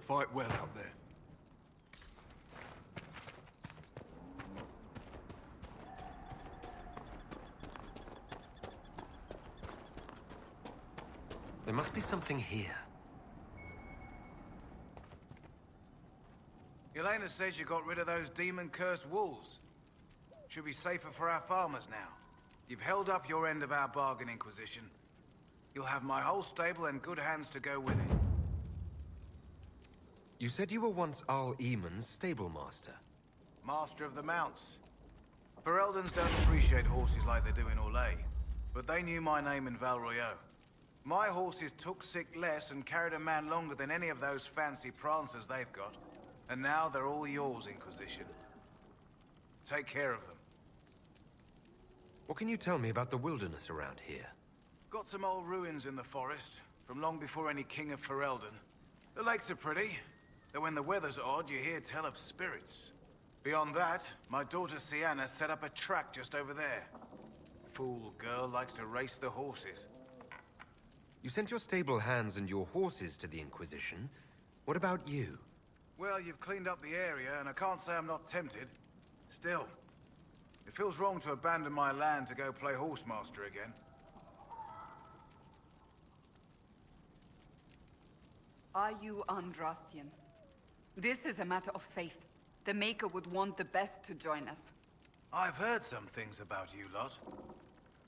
fight well out there. There must be something here. Elena says you got rid of those demon-cursed wolves. Should be safer for our farmers now. You've held up your end of our bargain, Inquisition. You'll have my whole stable and good hands to go with it. You said you were once Arl Eamon's stable master. Master of the mounts. Fereldans don't appreciate horses like they do in Orlais, but they knew my name in Val Royeaux. My horses took sick less and carried a man longer than any of those fancy prancers they've got. And now they're all yours, Inquisition. Take care of them. What can you tell me about the wilderness around here? Got some old ruins in the forest, from long before any king of Ferelden. The lakes are pretty, though when the weather's odd, you hear tell of spirits. Beyond that, my daughter Sienna set up a track just over there. Fool girl likes to race the horses. You sent your stable hands and your horses to the Inquisition. What about you? Well, you've cleaned up the area, and I can't say I'm not tempted. Still, it feels wrong to abandon my land to go play horsemaster again. Are you Andrastian? This is a matter of faith. The Maker would want the best to join us. I've heard some things about you lot.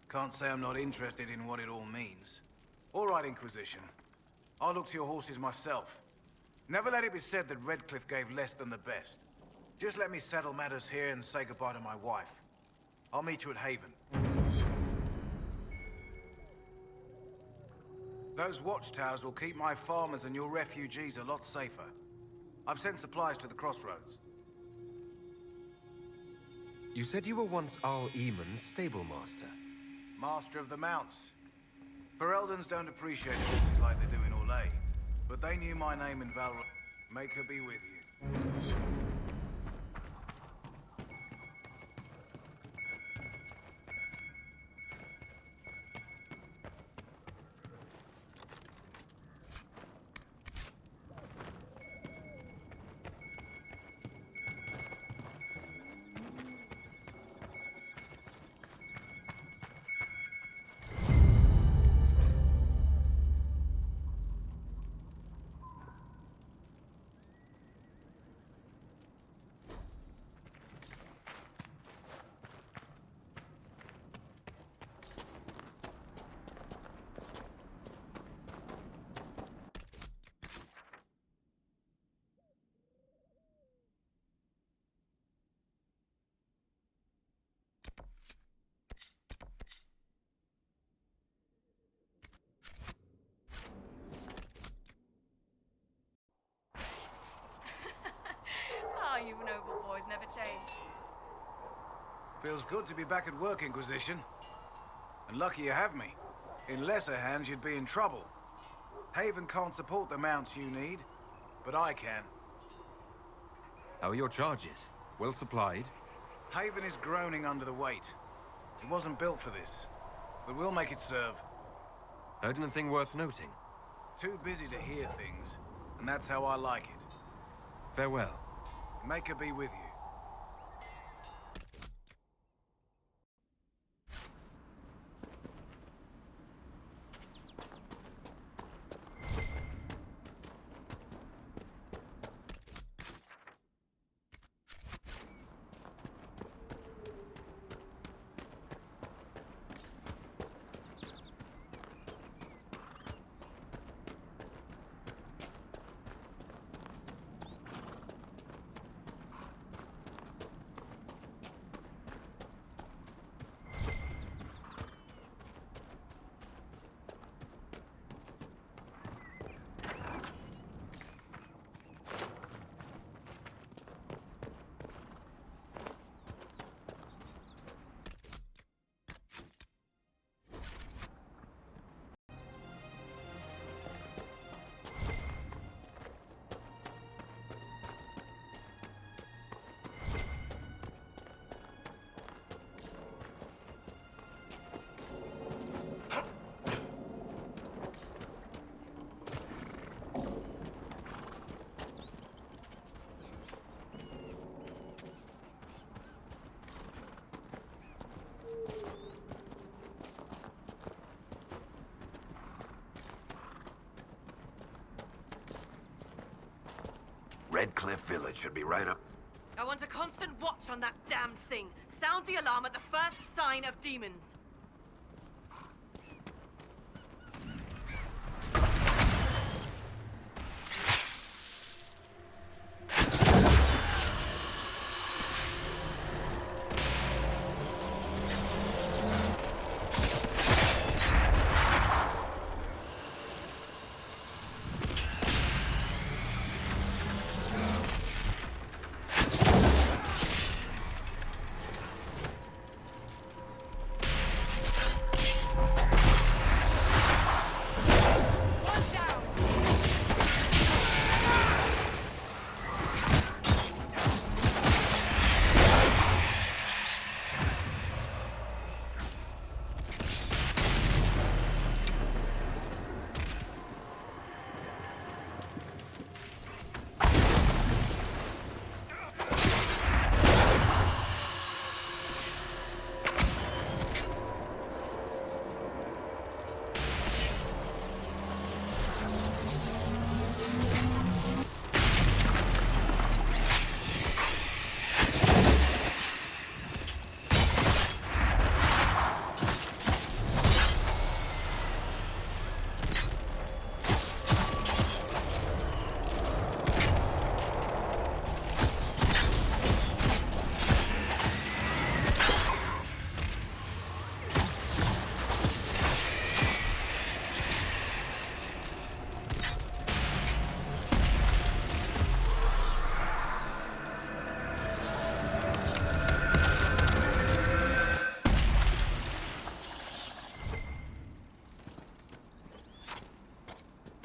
Can't say I'm not interested in what it all means. All right, Inquisition. I'll look to your horses myself. Never let it be said that Redcliffe gave less than the best. Just let me settle matters here and say goodbye to my wife. I'll meet you at Haven. Those watchtowers will keep my farmers and your refugees a lot safer. I've sent supplies to the crossroads. You said you were once Arl Eamon's stable master. Master of the mounts. Fereldans don't appreciate horses like they do in Orlais, but they knew my name in Val. Make her be with you. You noble boys never change. Feels good to be back at work, Inquisition. And lucky you have me. In lesser hands, you'd be in trouble. Haven can't support the mounts you need, but I can. How are your charges? Well supplied? Haven is groaning under the weight. It wasn't built for this, but we'll make it serve. Heard anything worth noting? Too busy to hear things, and that's how I like it. Farewell. Make her be with you. Redcliffe village should be right up. I want a constant watch on that damn thing. Sound the alarm at the first sign of demons.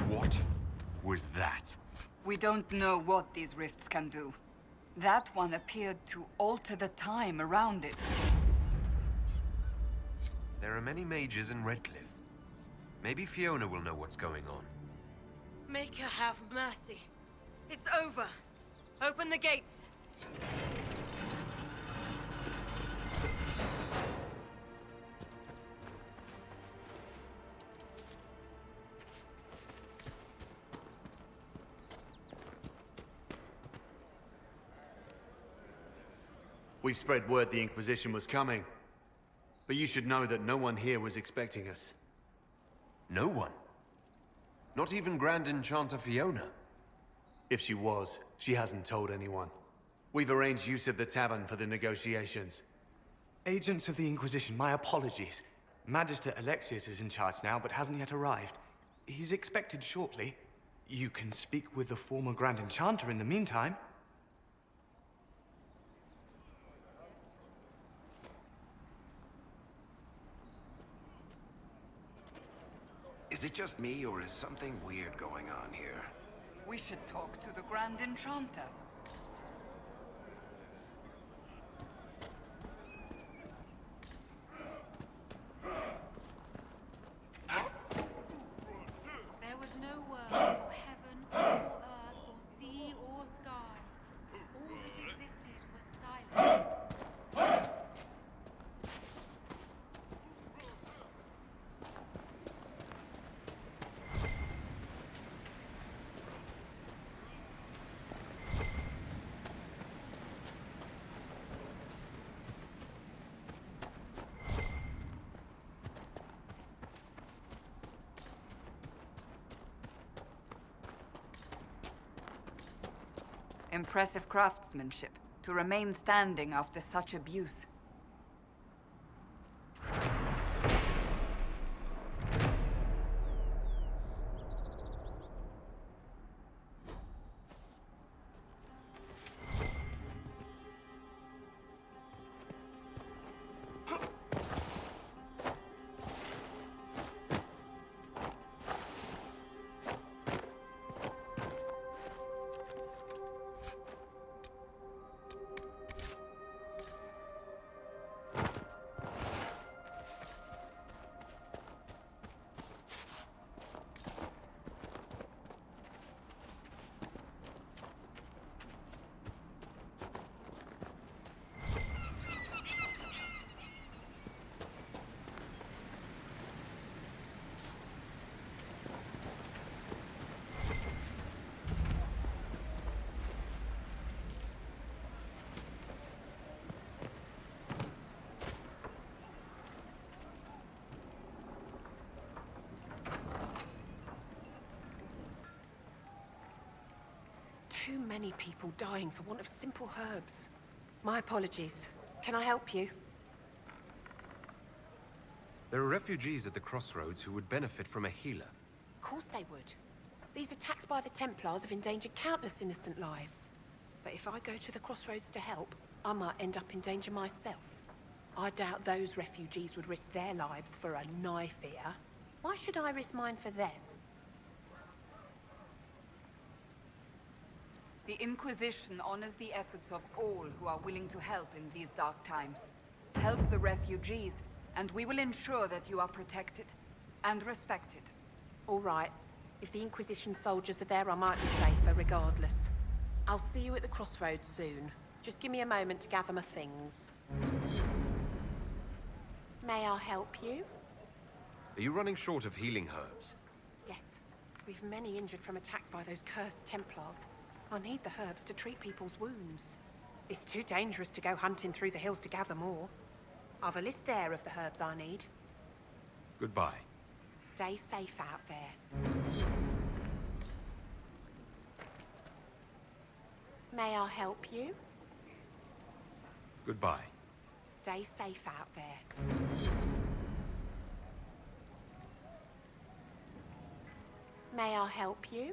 What was that? We don't know what these rifts can do. That one appeared to alter the time around it. There are many mages in Redcliffe. Maybe Fiona will know what's going on. Make her have mercy. It's over. Open the gates. We spread word the Inquisition was coming. But you should know that no one here was expecting us. No one? Not even Grand Enchanter Fiona? If she was, she hasn't told anyone. We've arranged use of the tavern for the negotiations. Agents of the Inquisition, my apologies. Magister Alexius is in charge now, but hasn't yet arrived. He's expected shortly. You can speak with the former Grand Enchanter in the meantime. Is it just me, or is something weird going on here? We should talk to the Grand Enchanter. There was no word for heaven, or earth, or sea, or sky. All that existed was silence. Impressive craftsmanship, to remain standing after such abuse. too many people dying for want of simple herbs. My apologies. Can I help you? There are refugees at the crossroads who would benefit from a healer. Of course they would. These attacks by the Templars have endangered countless innocent lives. But if I go to the crossroads to help, I might end up in danger myself. I doubt those refugees would risk their lives for a knife here. Why should I risk mine for them? The Inquisition honors the efforts of all who are willing to help in these dark times. Help the refugees, and we will ensure that you are protected and respected. All right. If the Inquisition soldiers are there, I might be safer regardless. I'll see you at the crossroads soon. Just give me a moment to gather my things. May I help you? Are you running short of healing herbs? Yes. We've many injured from attacks by those cursed Templars. I need the herbs to treat people's wounds. It's too dangerous to go hunting through the hills to gather more. I've a list there of the herbs I need. Goodbye. Stay safe out there. May I help you? Goodbye. Stay safe out there. May I help you?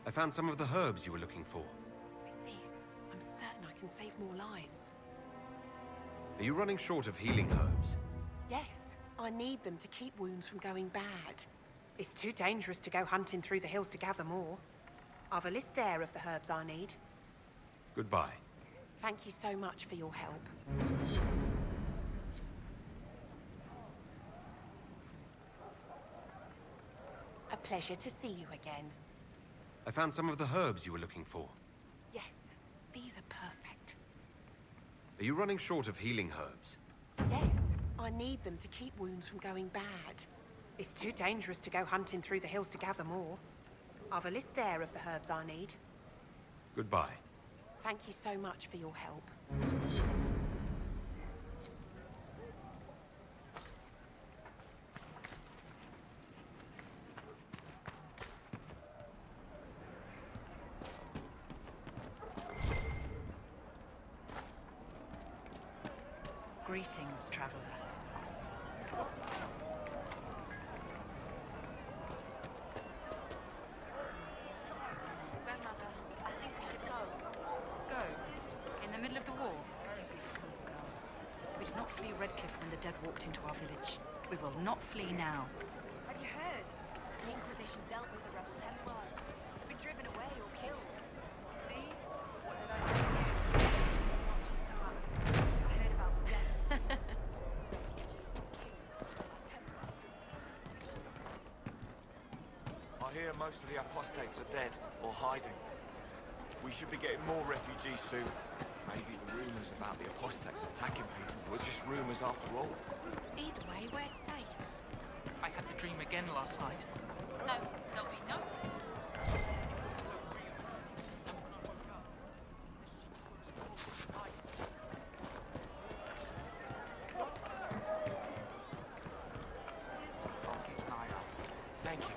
I found some of the herbs you were looking for. With this, I'm certain I can save more lives. Are you running short of healing herbs? Yes, I need them to keep wounds from going bad. It's too dangerous to go hunting through the hills to gather more. I've a list there of the herbs I need. Goodbye. Thank you so much for your help. A pleasure to see you again. I found some of the herbs you were looking for. Yes, these are perfect. Are you running short of healing herbs? Yes, I need them to keep wounds from going bad. It's too dangerous to go hunting through the hills to gather more. I've a list there of the herbs I need. Goodbye. Thank you so much for your help. Greetings, traveler. Grandmother, I think we should go. Go. In the middle of the war. Don't be a fool, girl. We did not flee Redcliffe when the dead walked into our village. We will not flee now. Have you heard? The Inquisition dealt with the rebel Templars. Been driven away or killed. See? What did I tell you? It's not just that. I heard about the deaths. I hear most of the apostates are dead or hiding. We should be getting more refugees soon. Maybe the rumors about the apostates attacking people were just rumors after all. Either way, we're safe. I had the dream again last night. No, there'll be no... Thank you.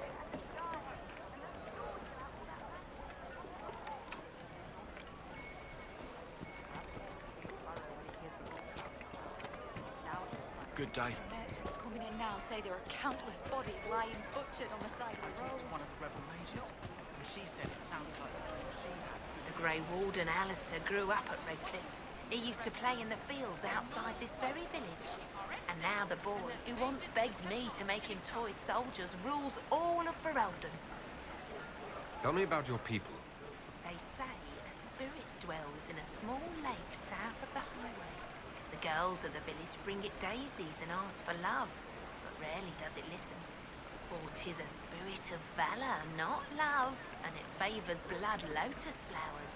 Good day. Merchants coming in now say there are countless bodies lying butchered on the side of the It's road. one of the rebel mages. And she said it sounded like the dream she had. The Grey Warden Alistair grew up at Redcliffe. He used to play in the fields outside this very village. And now the boy, who once begged me to make him toy soldiers, rules all of Ferelden. Tell me about your people. They say a spirit dwells in a small lake south of the highway. The girls of the village bring it daisies and ask for love, but rarely does it listen. For 'tis a spirit of valor, not love, and it favors blood lotus flowers.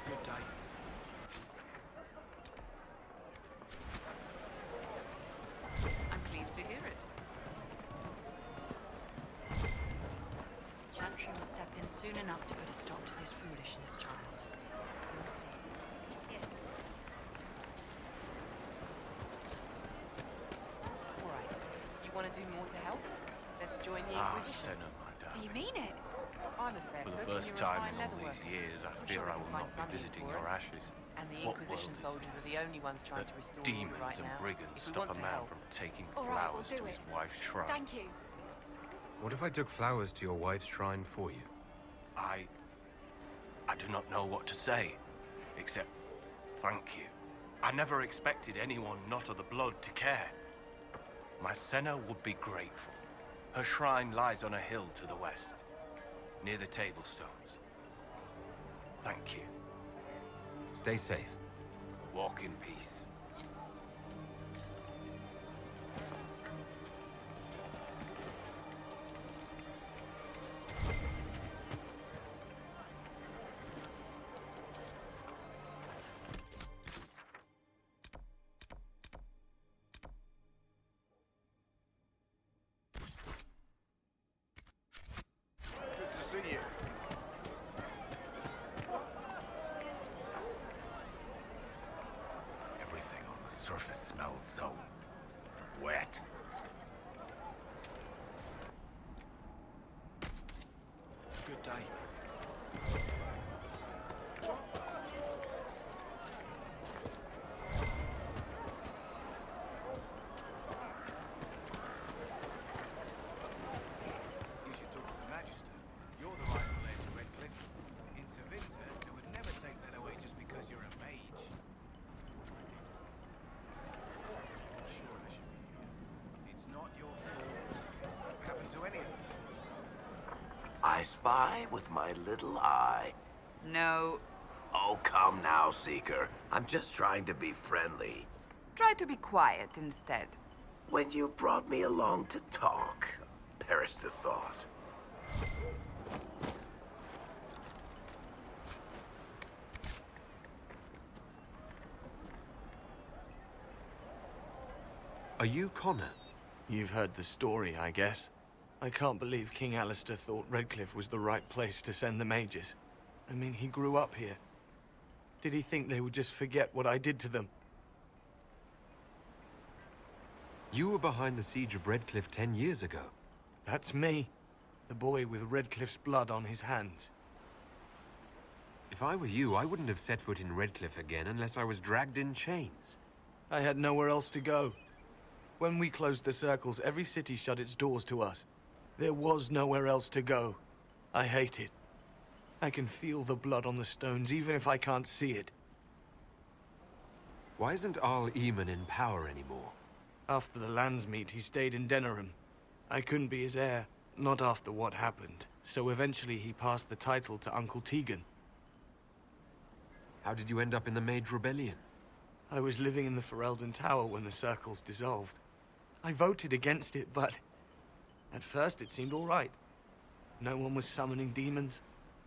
Good day. I'm pleased to hear it. Chantry will step in soon enough to put a stop to this foolishness, child. You'll see. Yes. All right. You want to do more to help? Let's join the Ah, Inquisition. Senna, my Do darling. you mean it? I'm a fair For the cook and first you're a time fine in all leatherworker. these years, I I'm fear sure we I can will find not some be use visiting for your us. ashes. And the What Inquisition world is soldiers this? are the only ones trying That to restore order demons right and now. brigands If we stop want a to man help. from taking All right, flowers we'll to do his it. wife's shrine. Thank you. What if I took flowers to your wife's shrine for you? I do not know what to say, except thank you. I never expected anyone not of the blood to care. My Senna would be grateful. Her shrine lies on a hill to the west, near the table stones. Thank you. Stay safe. Walk in peace. Good to see you. Everything on the surface smells so wet. Good day. You should talk to the Magister. You're the rightful heir to Redcliffe. In Tevinter, they would never take that away just because you're a mage. Sure, I should be here. It's not your fault. What happened to any of us? I spy with my little eye. No. Oh, come now, Seeker. I'm just trying to be friendly. Try to be quiet instead. When you brought me along to talk, perished the thought. Are you Connor? You've heard the story, I guess. I can't believe King Alistair thought Redcliffe was the right place to send the mages. I mean, he grew up here. Did he think they would just forget what I did to them? You were behind the siege of Redcliffe 10 years ago. That's me. The boy with Redcliffe's blood on his hands. If I were you, I wouldn't have set foot in Redcliffe again unless I was dragged in chains. I had nowhere else to go. When we closed the circles, every city shut its doors to us. There was nowhere else to go. I hate it. I can feel the blood on the stones, even if I can't see it. Why isn't Arl Eamon in power anymore? After the lands meet, he stayed in Denerim. I couldn't be his heir, not after what happened. So eventually he passed the title to Uncle Tegan. How did you end up in the Mage Rebellion? I was living in the Ferelden Tower when the circles dissolved. I voted against it, but at first it seemed all right. No one was summoning demons.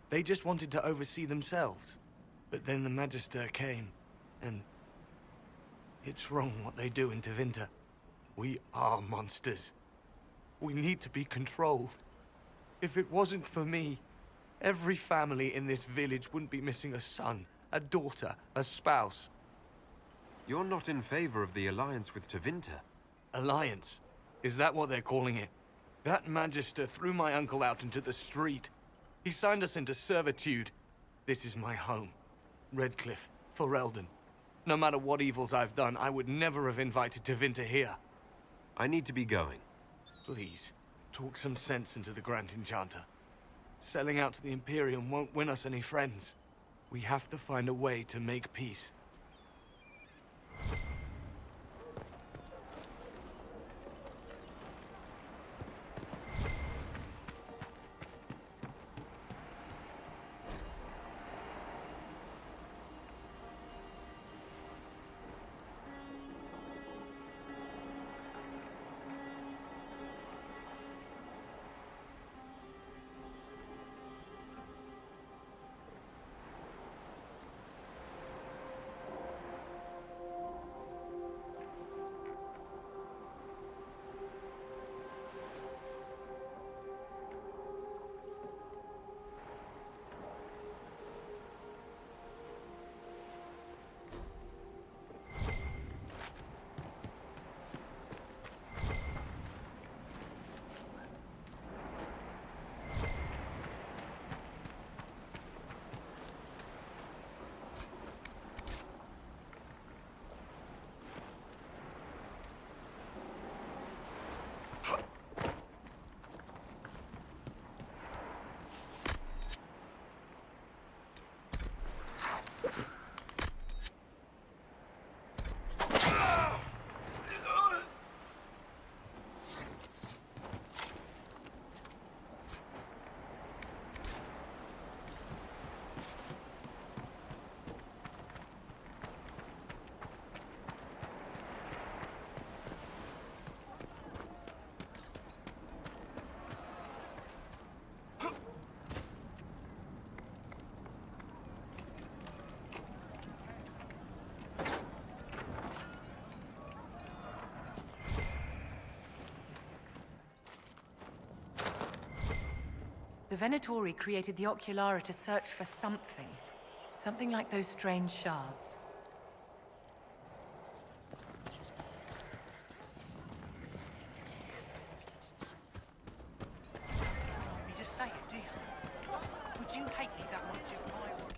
They just wanted to oversee themselves. But then the Magister came, and it's wrong what they do in Tevinter. We are monsters. We need to be controlled. If it wasn't for me, every family in this village wouldn't be missing a son, a daughter, a spouse. You're not in favor of the alliance with Tevinter. Alliance? Is that what they're calling it? That Magister threw my uncle out into the street. He signed us into servitude. This is my home. Redcliffe, Ferelden. No matter what evils I've done, I would never have invited Tevinter here. I need to be going. Please, talk some sense into the Grand Enchanter. Selling out to the Imperium won't win us any friends. We have to find a way to make peace. The Venatori created the Oculara to search for something. Something like those strange shards. You just say it, do you? Would you hate me that much if I were...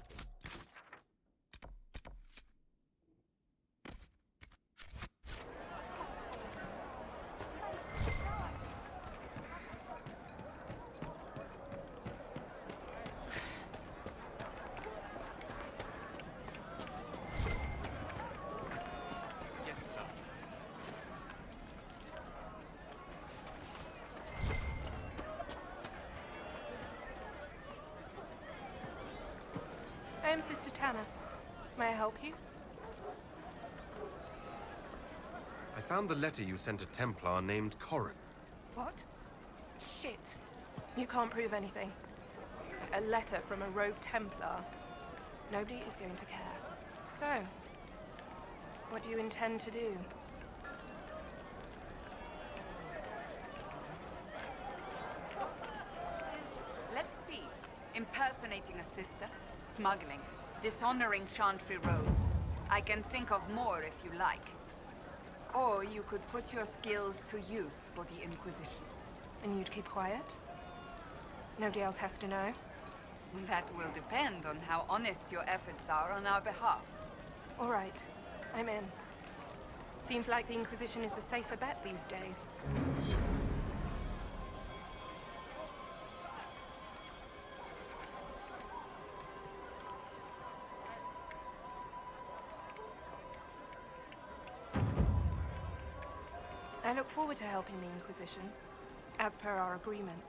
Yes, sir. I am Sister Tanner. May I help you? I found the letter you sent a Templar named Corrin. What? Shit. You can't prove anything. A letter from a rogue Templar. Nobody is going to care. So, what do you intend to do? Let's see. Impersonating a sister, smuggling, dishonoring Chantry roads. I can think of more if you like. Or you could put your skills to use for the Inquisition. And you'd keep quiet? Nobody else has to know? That will depend on how honest your efforts are on our behalf. All right. I'm in. Seems like the Inquisition is the safer bet these days. I look forward to helping the Inquisition, as per our agreement.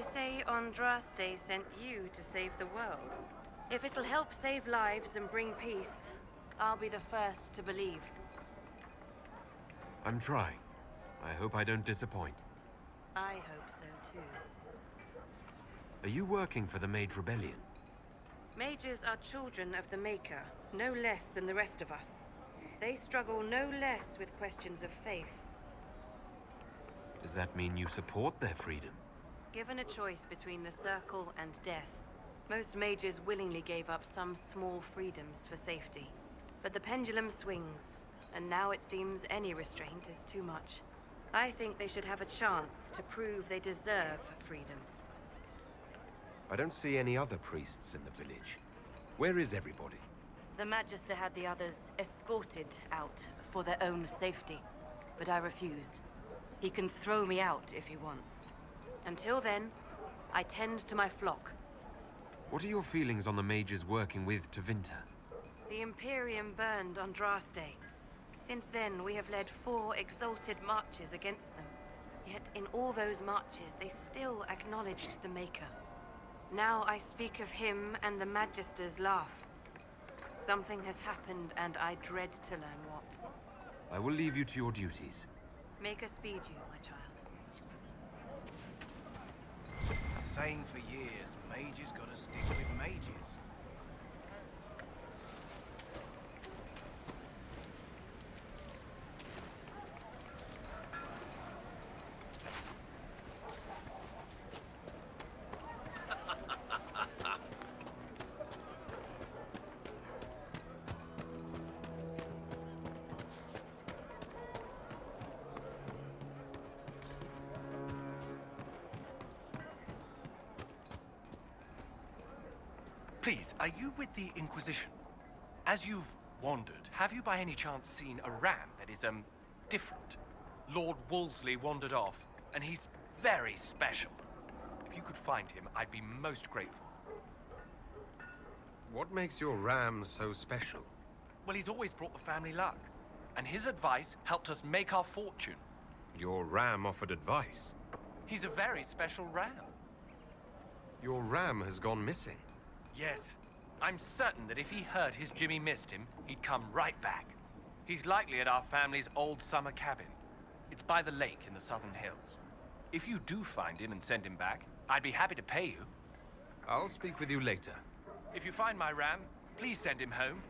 say Andraste sent you to save the world. If it'll help save lives and bring peace, I'll be the first to believe. I'm trying. I hope I don't disappoint. I hope so too. Are you working for the Mage Rebellion? Mages are children of the Maker, no less than the rest of us. They struggle no less with questions of faith. Does that mean you support their freedom? Given a choice between the Circle and death, most mages willingly gave up some small freedoms for safety. But the pendulum swings, and now it seems any restraint is too much. I think they should have a chance to prove they deserve freedom. I don't see any other priests in the village. Where is everybody? The Magister had the others escorted out for their own safety, but I refused. He can throw me out if he wants. Until then, I tend to my flock. What are your feelings on the mages working with Tevinter? The Imperium burned Andraste. Since then, we have led 4 exalted marches against them. Yet in all those marches, they still acknowledged the Maker. Now I speak of him and the Magisters laugh. Something has happened, and I dread to learn what. I will leave you to your duties. Make us speed you, my child. Saying for years, mages gotta stick with mages. Please, are you with the Inquisition? As you've wandered, have you by any chance seen a ram that is, different? Lord Wolseley wandered off, and he's very special. If you could find him, I'd be most grateful. What makes your ram so special? Well, he's always brought the family luck, and his advice helped us make our fortune. Your ram offered advice? He's a very special ram. Your ram has gone missing. Yes. I'm certain that if he heard his Jimmy missed him, he'd come right back. He's likely at our family's old summer cabin. It's by the lake in the southern hills. If you do find him and send him back, I'd be happy to pay you. I'll speak with you later. If you find my ram, please send him home.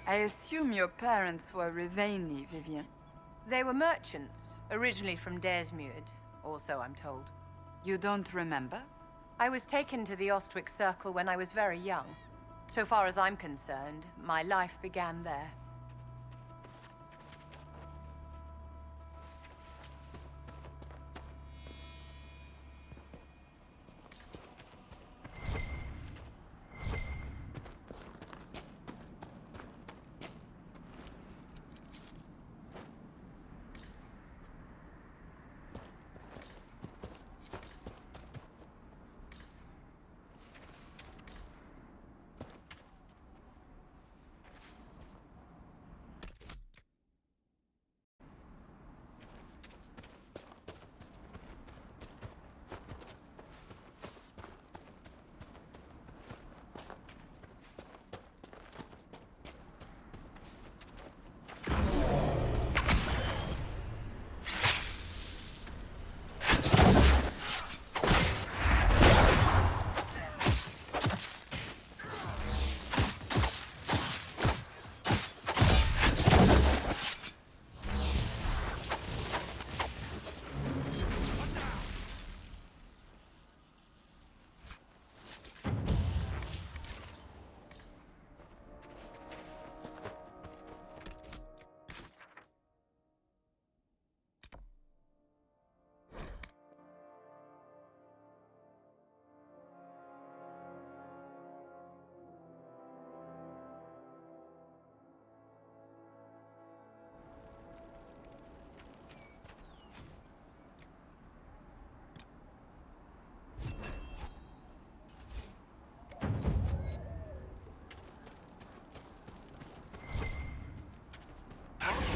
I assume your parents were Rivaini, Vivienne. They were merchants, originally from Desmuid, or so I'm told. You don't remember? I was taken to the Ostwick Circle when I was very young. So far as I'm concerned, my life began there.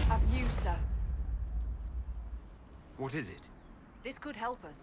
Of news, sir. What is it? This could help us.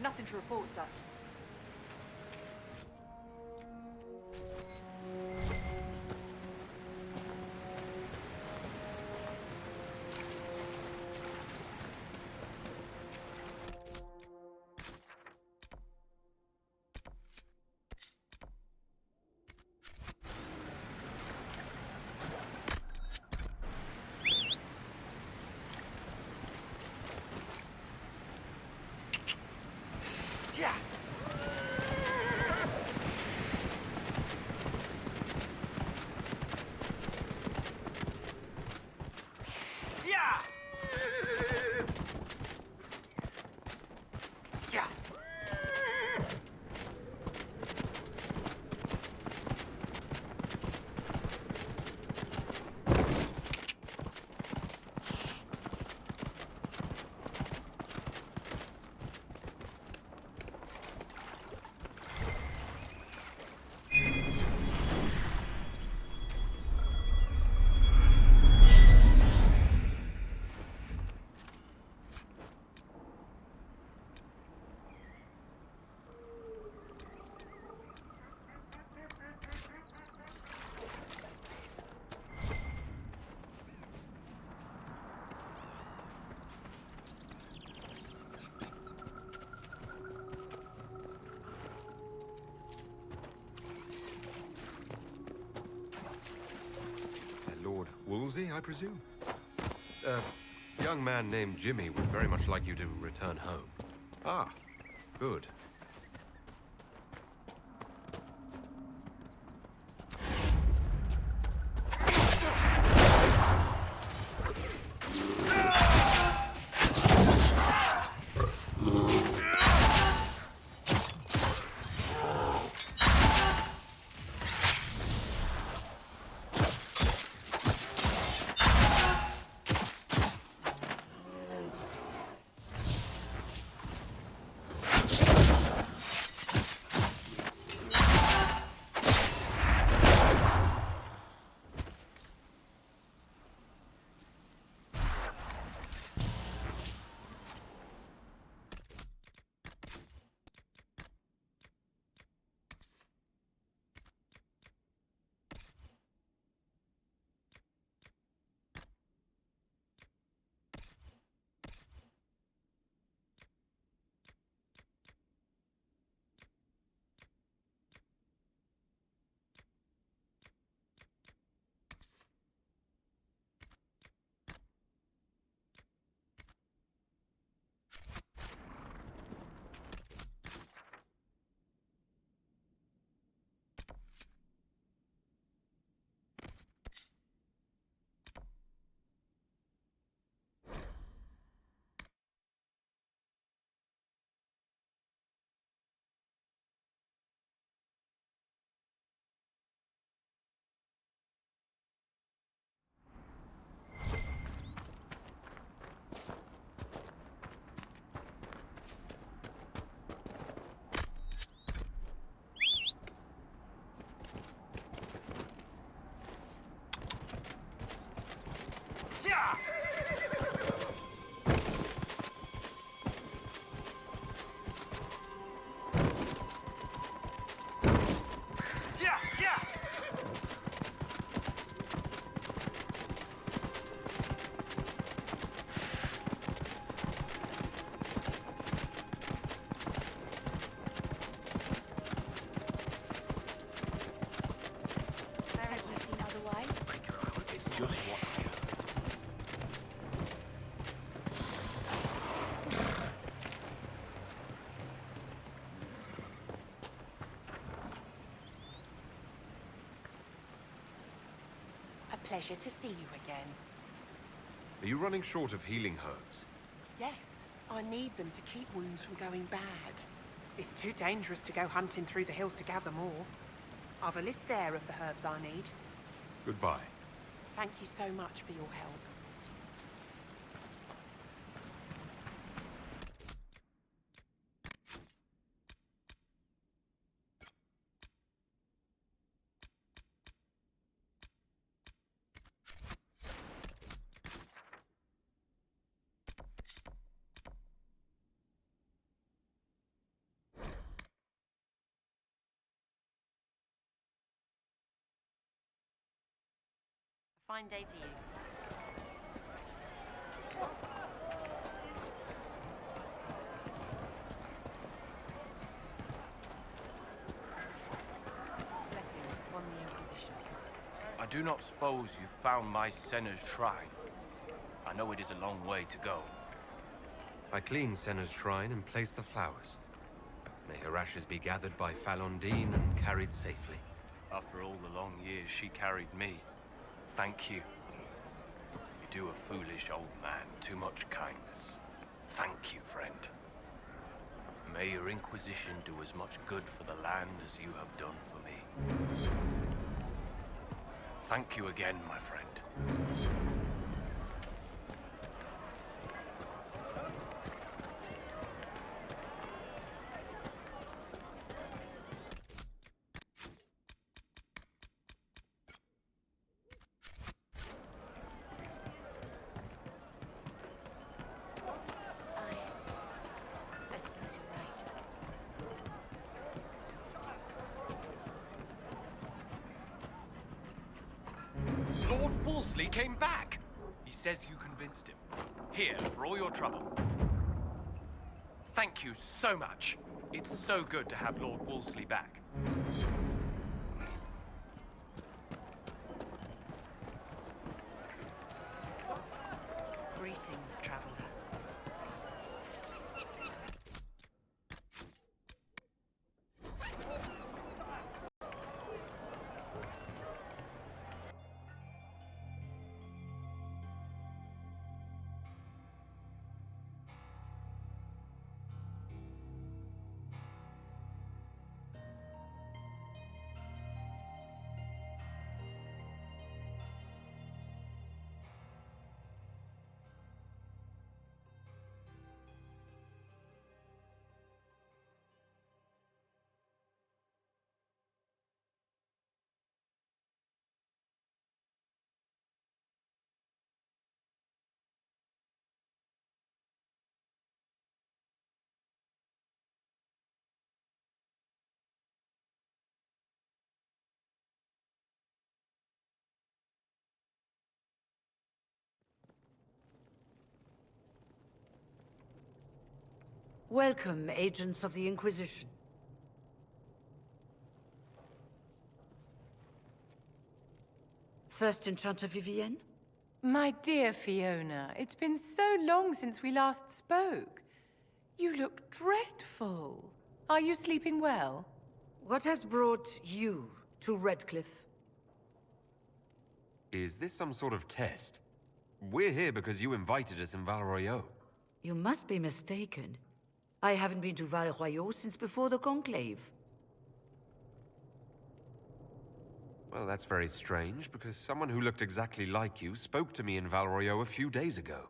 Nothing to report, sir. Halsey, I presume? A young man named Jimmy would very much like you to return home. Ah, good. Pleasure to see you again. Are you running short of healing herbs? Yes, I need them to keep wounds from going bad. It's too dangerous to go hunting through the hills to gather more. I've a list there of the herbs I need. Goodbye. Thank you so much for your help. Fine day to you. Blessings on the Inquisition. I do not suppose you found my Senna's shrine. I know it is a long way to go. I cleaned Senna's shrine and placed the flowers. May her ashes be gathered by Falondine and carried safely. After all the long years she carried me, thank you. You do a foolish old man too much kindness. Thank you, friend. May your Inquisition do as much good for the land as you have done for me. Thank you again, my friend. I suppose you're right. Lord Wolseley came back! He says you convinced him. Here, for all your trouble. Thank you so much. It's so good to have Lord Wolseley back. Greetings, traveler. Welcome, agents of the Inquisition. First Enchanter Vivienne? My dear Fiona, it's been so long since we last spoke. You look dreadful. Are you sleeping well? What has brought you to Redcliffe? Is this some sort of test? We're here because you invited us in Val Royeaux. You must be mistaken. I haven't been to Val Royeaux since before the Conclave. Well, that's very strange, because someone who looked exactly like you spoke to me in Val Royeaux a few days ago.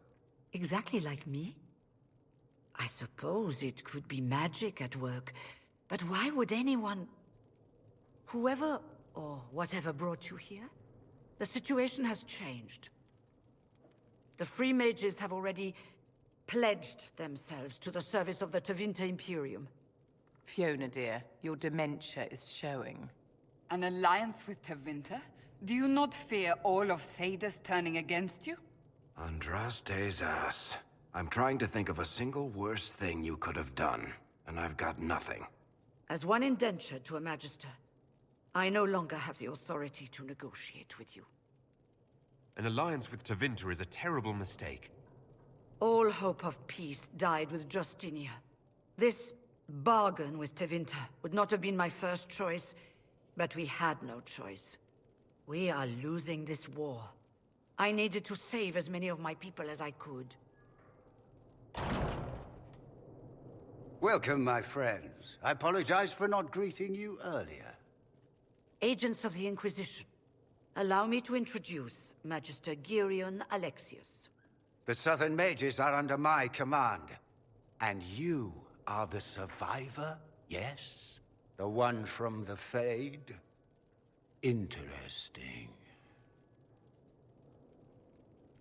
Exactly like me? I suppose it could be magic at work, but why would anyone... Whoever or whatever brought you here? The situation has changed. The Free Mages have already pledged themselves to the service of the Tevinter Imperium. Fiona, dear, your dementia is showing. An alliance with Tevinter? Do you not fear all of Thedas turning against you? Andraste's ass. I'm trying to think of a single worse thing you could have done, and I've got nothing. As one indentured to a Magister, I no longer have the authority to negotiate with you. An alliance with Tevinter is a terrible mistake. All hope of peace died with Justinia. This bargain with Tevinter would not have been my first choice, but we had no choice. We are losing this war. I needed to save as many of my people as I could. Welcome, my friends. I apologize for not greeting you earlier. Agents of the Inquisition, allow me to introduce Magister Girion Alexius. The Southern Mages are under my command. And you are the survivor, yes? The one from the Fade? Interesting.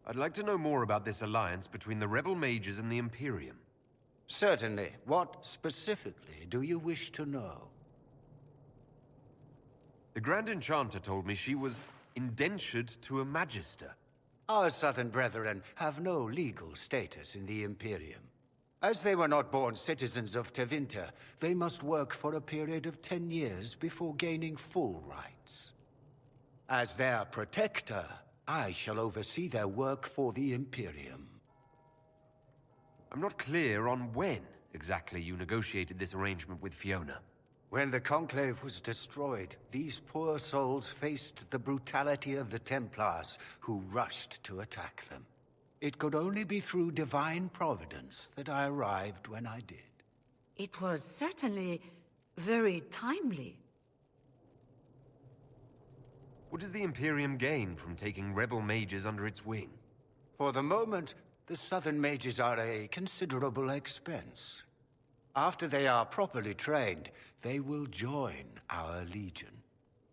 I'd like to know more about this alliance between the Rebel Mages and the Imperium. Certainly. What specifically do you wish to know? The Grand Enchanter told me she was indentured to a Magister. Our Southern brethren have no legal status in the Imperium. As they were not born citizens of Tevinter, they must work for a period of 10 years before gaining full rights. As their protector, I shall oversee their work for the Imperium. I'm not clear on when exactly you negotiated this arrangement with Fiona. When the Conclave was destroyed, these poor souls faced the brutality of the Templars, who rushed to attack them. It could only be through divine providence that I arrived when I did. It was certainly very timely. What does the Imperium gain from taking rebel mages under its wing? For the moment, the Southern Mages are a considerable expense. After they are properly trained, they will join our Legion.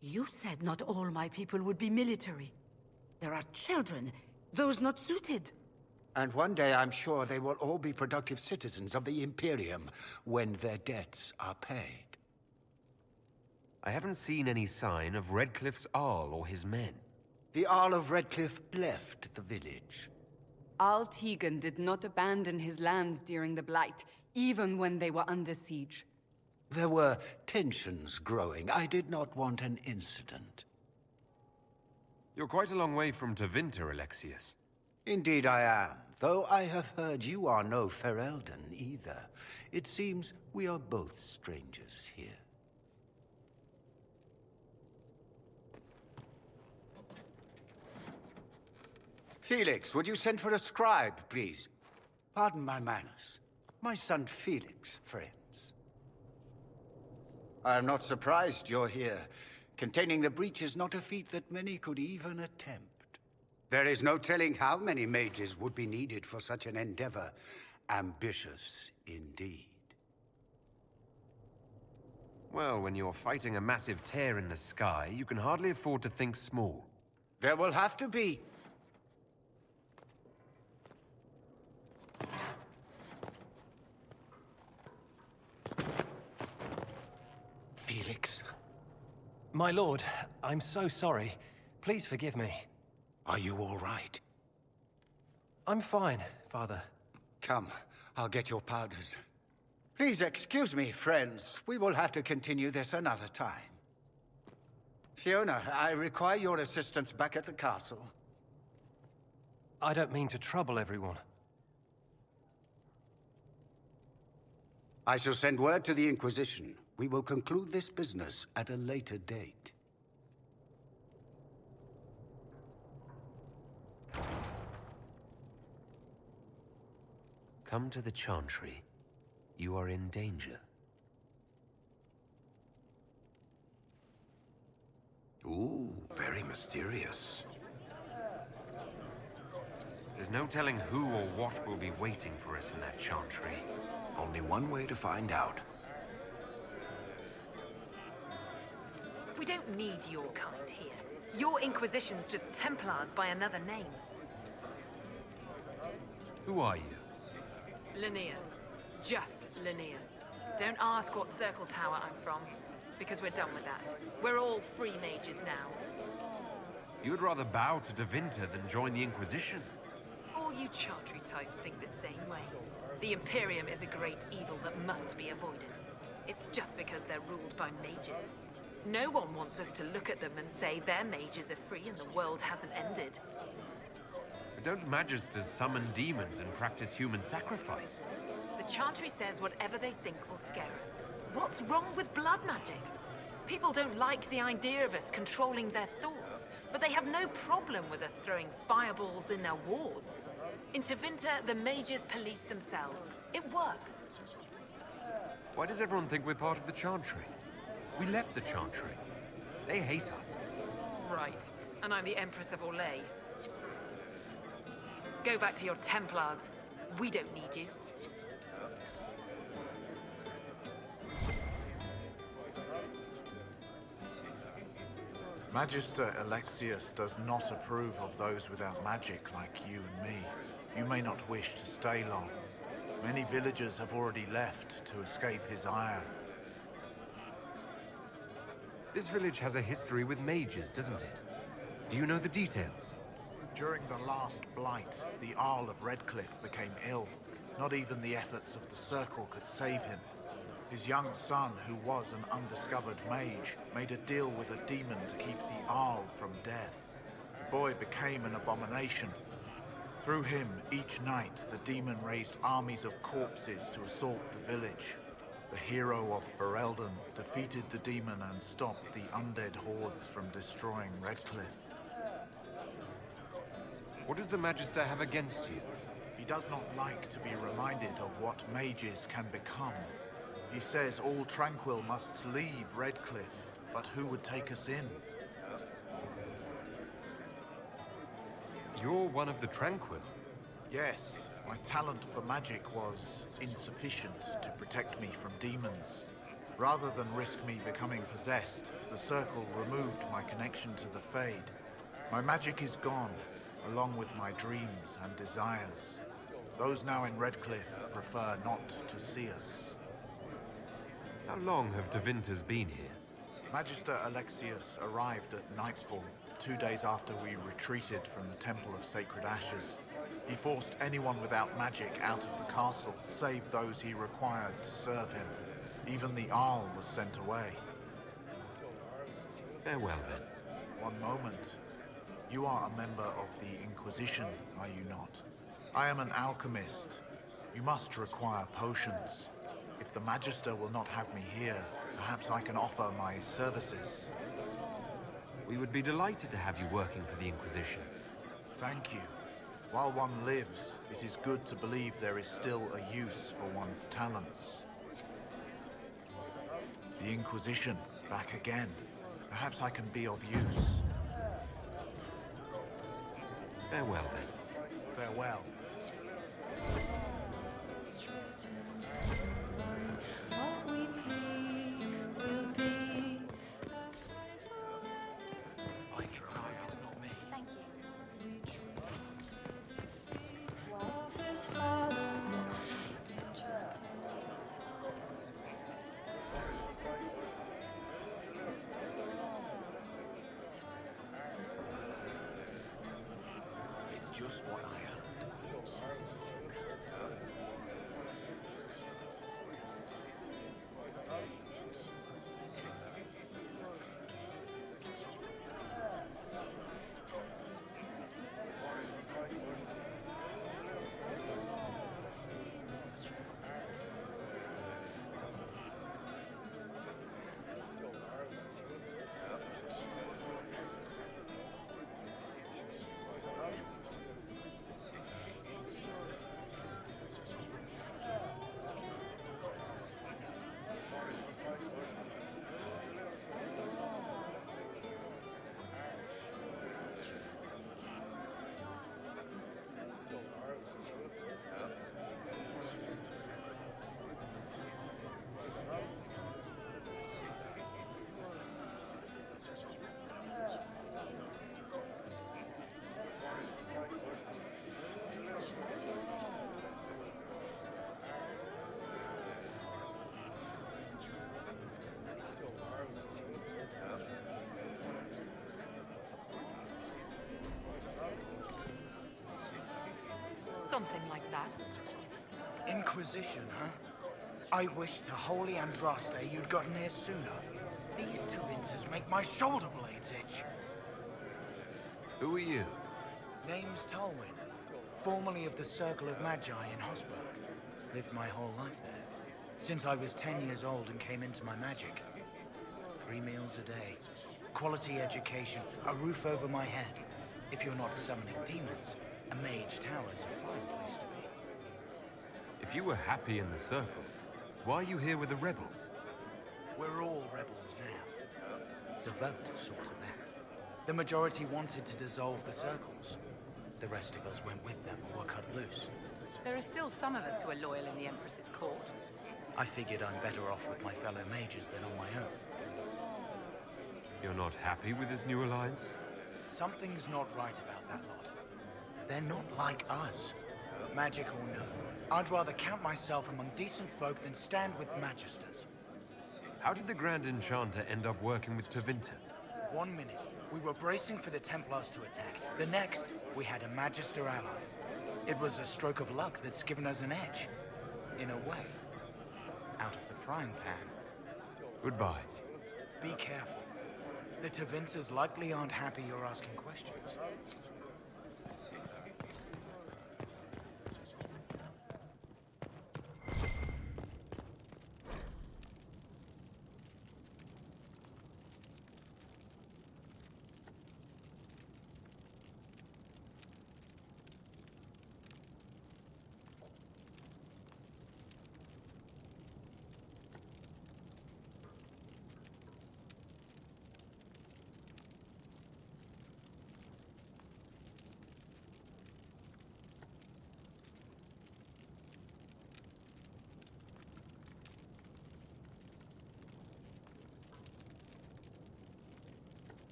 You said not all my people would be military. There are children, those not suited. And one day I'm sure they will all be productive citizens of the Imperium when their debts are paid. I haven't seen any sign of Redcliffe's Arl or his men. The Arl of Redcliffe left the village. Al Tegan did not abandon his lands during the Blight, even when they were under siege. There were tensions growing. I did not want an incident. You're quite a long way from Tevinter, Alexius. Indeed I am. though I have heard you are no Ferelden either. It seems we are both strangers here. Felix, would you send for a scribe, please? Pardon my manners. My son Felix, friends. I am not surprised you're here. Containing the breach is not a feat that many could even attempt. There is no telling how many mages would be needed for such an endeavor. Ambitious indeed. Well, when you're fighting a massive tear in the sky, you can hardly afford to think small. There will have to be. Felix. My lord, I'm so sorry. Please forgive me. Are you all right? I'm fine, Father. Come, I'll get your powders. Please excuse me, friends. We will have to continue this another time. Fiona, I require your assistance back at the castle. I don't mean to trouble everyone. I shall send word to the Inquisition. We will conclude this business at a later date. Come to the Chantry. You are in danger. Ooh, very mysterious. There's no telling who or what will be waiting for us in that Chantry. Only one way to find out. We don't need your kind here. Your Inquisition's just Templars by another name. Who are you? Linnea. Just Linnea. Don't ask what Circle Tower I'm from, because we're done with that. We're all free mages now. You'd rather bow to Tevinter than join the Inquisition? All you Chantry types think the same way. The Imperium is a great evil that must be avoided. It's just because they're ruled by mages. No one wants us to look at them and say their mages are free and the world hasn't ended. But don't magisters summon demons and practice human sacrifice? The Chantry says whatever they think will scare us. What's wrong with blood magic? People don't like the idea of us controlling their thoughts, but they have no problem with us throwing fireballs in their wars. In Tevinter, the mages police themselves. It works. Why does everyone think we're part of the Chantry? We left the Chantry. They hate us. Right. And I'm the Empress of Orlais. Go back to your Templars. We don't need you. Magister Alexius does not approve of those without magic like you and me. You may not wish to stay long. Many villagers have already left to escape his ire. This village has a history with mages, doesn't it? Do you know the details? During the last blight, the Arl of Redcliffe became ill. Not even the efforts of the Circle could save him. His young son, who was an undiscovered mage, made a deal with a demon to keep the Arl from death. The boy became an abomination. Through him, each night, the demon raised armies of corpses to assault the village. The hero of Ferelden defeated the demon and stopped the undead hordes from destroying Redcliffe. What does the Magister have against you? He does not like to be reminded of what mages can become. He says all Tranquil must leave Redcliffe, but who would take us in? You're one of the Tranquil? Yes. My talent for magic was insufficient to protect me from demons. Rather than risk me becoming possessed, the Circle removed my connection to the Fade. My magic is gone, along with my dreams and desires. Those now in Redcliffe prefer not to see us. How long have Tevinters been here? Magister Alexius arrived at nightfall, 2 days after we retreated from the Temple of Sacred Ashes. He forced anyone without magic out of the castle, save those he required to serve him. Even the Arl was sent away. Farewell, then. One moment. You are a member of the Inquisition, are you not? I am an alchemist. You must require potions. If the Magister will not have me here, perhaps I can offer my services. We would be delighted to have you working for the Inquisition. Thank you. While one lives, it is good to believe there is still a use for one's talents. The Inquisition, back again. Perhaps I can be of use. Farewell, then. Farewell. Just what I heard. Something like that. Inquisition, huh? I wish to holy Andraste you'd gotten here sooner. These Tevinters make my shoulder blades itch. Who are you? Name's Tolwyn. Formerly of the Circle of Magi in Hosberg. Lived my whole life there. Since I was 10 years old and came into my magic. 3 meals a day. Quality education. A roof over my head. If you're not summoning demons, a mage tower's a fine place to be. If you were happy in the Circle, why are you here with the rebels? We're all rebels now. The vote saw to that. The majority wanted to dissolve the circles. The rest of us went with them or were cut loose. There are still some of us who are loyal in the Empress's court. I figured I'm better off with my fellow mages than on my own. You're not happy with this new alliance? Something's not right about that lot. They're not like us. Magic or no, I'd rather count myself among decent folk than stand with magisters. How did the Grand Enchanter end up working with Tevinter? 1 minute, we were bracing for the Templars to attack. The next, we had a Magister ally. It was a stroke of luck that's given us an edge. In a way. Out of the frying pan. Goodbye. Be careful. The Tevinters likely aren't happy you're asking questions.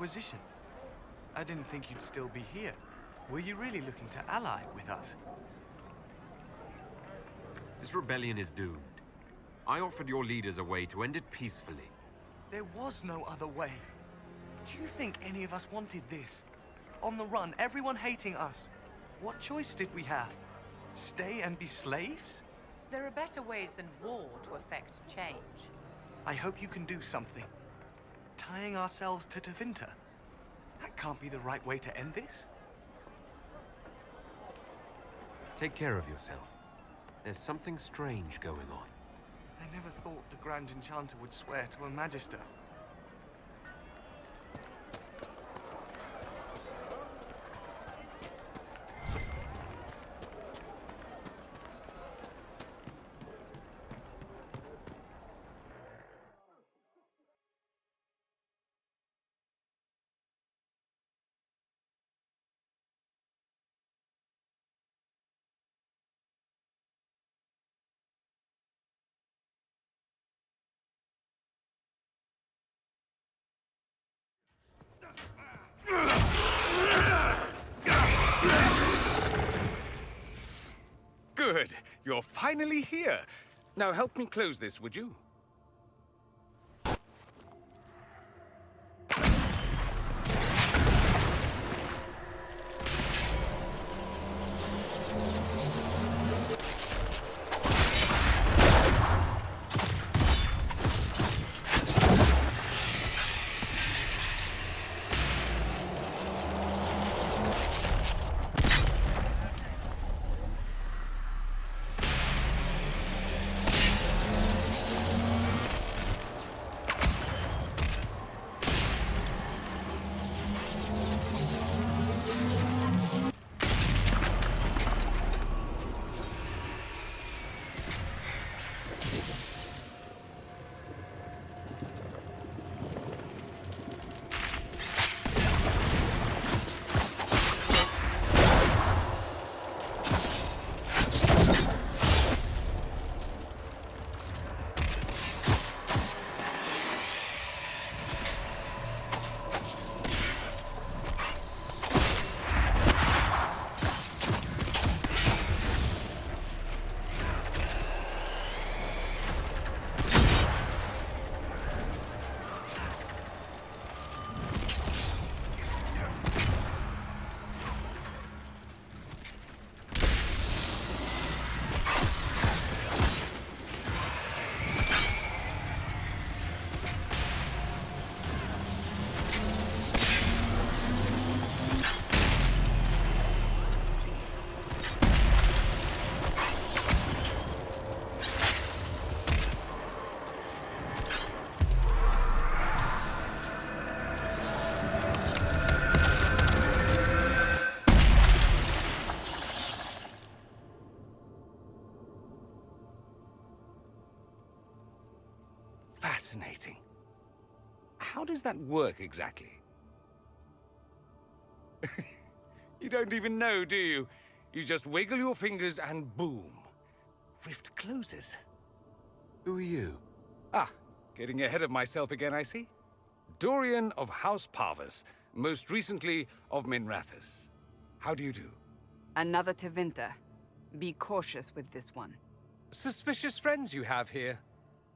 Inquisition. I didn't think you'd still be here. Were you really looking to ally with us? This rebellion is doomed. I offered your leaders a way to end it peacefully. There was no other way. Do you think any of us wanted this? On the run, everyone hating us. What choice did we have? Stay and be slaves? There are better ways than war to effect change. I hope you can do something. Tying ourselves to Tevinter. That can't be the right way to end this. Take care of yourself. There's something strange going on. I never thought the Grand Enchanter would swear to a Magister. Good. You're finally here. Now help me close this, would you? Fascinating. How does that work exactly? You don't even know, do you? You just wiggle your fingers and boom. Rift closes. Who are you? Ah, getting ahead of myself again, I see. Dorian of House Parvus, most recently of Minrathous. How do you do? Another Tevinter. Be cautious with this one. Suspicious friends you have here.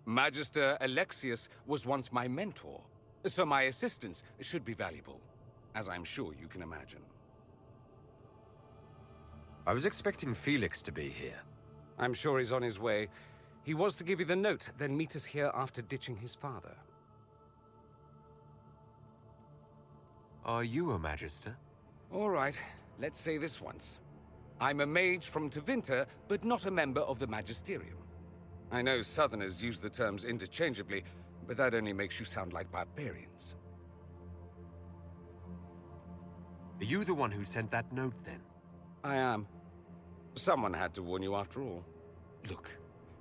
Magister Alexius was once my mentor, so my assistance should be valuable, as I'm sure you can imagine. I was expecting Felix to be here. I'm sure he's on his way. He was to give you the note, then meet us here after ditching his father. Are you a Magister? All right, let's say this once. I'm a mage from Tevinter, but not a member of the Magisterium. I know Southerners use the terms interchangeably, but that only makes you sound like barbarians. Are you the one who sent that note, then? I am. Someone had to warn you after all. Look,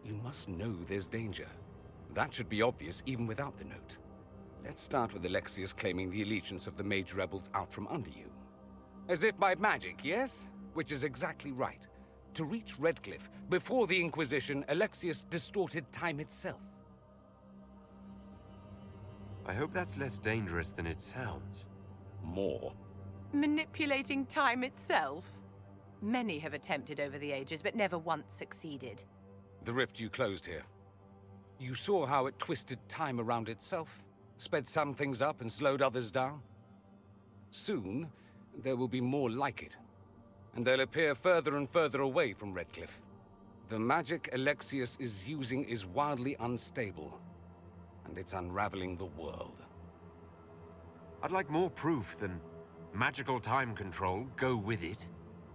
you must know there's danger. That should be obvious even without the note. Let's start with Alexius claiming the allegiance of the mage rebels out from under you. As if by magic, yes? Which is exactly right. To reach Redcliffe, before the Inquisition, Alexius distorted time itself. I hope that's less dangerous than it sounds. More. Manipulating time itself? Many have attempted over the ages, but never once succeeded. The rift you closed here. You saw how it twisted time around itself, sped some things up and slowed others down. Soon, there will be more like it, and they'll appear further and further away from Redcliffe. The magic Alexius is using is wildly unstable, and it's unraveling the world. I'd like more proof than magical time control. Go with it.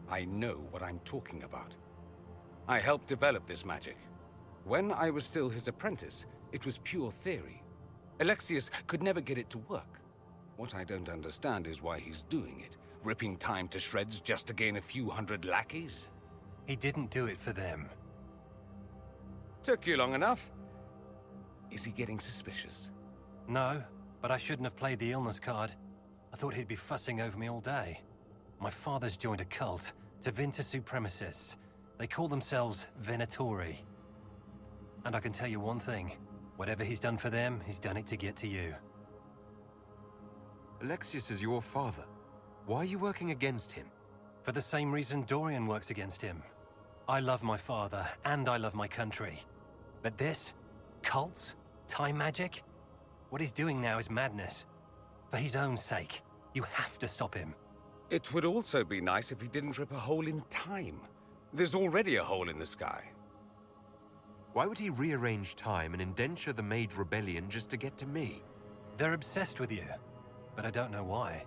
I know what I'm talking about. I helped develop this magic. When I was still his apprentice, it was pure theory. Alexius could never get it to work. What I don't understand is why he's doing it, ripping time to shreds just to gain a few hundred lackeys. He didn't do it for them. Took you long enough. Is he getting suspicious? No, but I shouldn't have played the illness card. I thought he'd be fussing over me all day. My father's joined a cult, Tevinter Supremacists. They call themselves Venatori. And I can tell you one thing. Whatever he's done for them, he's done it to get to you. Alexius is your father. Why are you working against him? For the same reason Dorian works against him. I love my father, and I love my country. But this? Cults? Time magic? What he's doing now is madness. For his own sake, you have to stop him. It would also be nice if he didn't rip a hole in time. There's already a hole in the sky. Why would he rearrange time and indenture the Mage Rebellion just to get to me? They're obsessed with you, but I don't know why.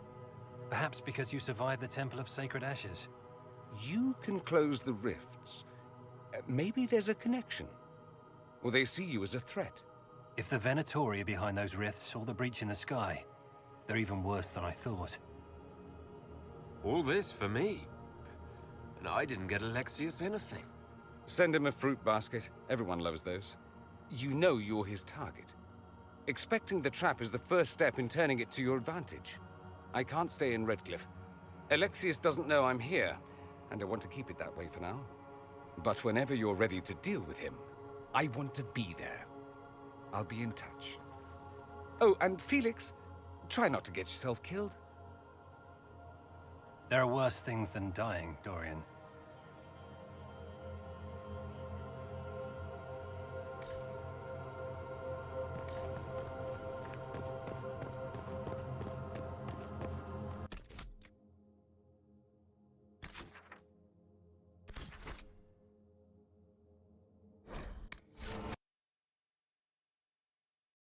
Perhaps because you survived the Temple of Sacred Ashes. You can close the rifts. Maybe there's a connection. Or they see you as a threat. If the Venatori are behind those rifts or the breach in the sky, they're even worse than I thought. All this for me? And I didn't get Alexius anything. Send him a fruit basket. Everyone loves those. You know you're his target. Expecting the trap is the first step in turning it to your advantage. I can't stay in Redcliffe. Alexius doesn't know I'm here, and I want to keep it that way for now. But whenever you're ready to deal with him, I want to be there. I'll be in touch. Oh, and Felix, try not to get yourself killed. There are worse things than dying, Dorian.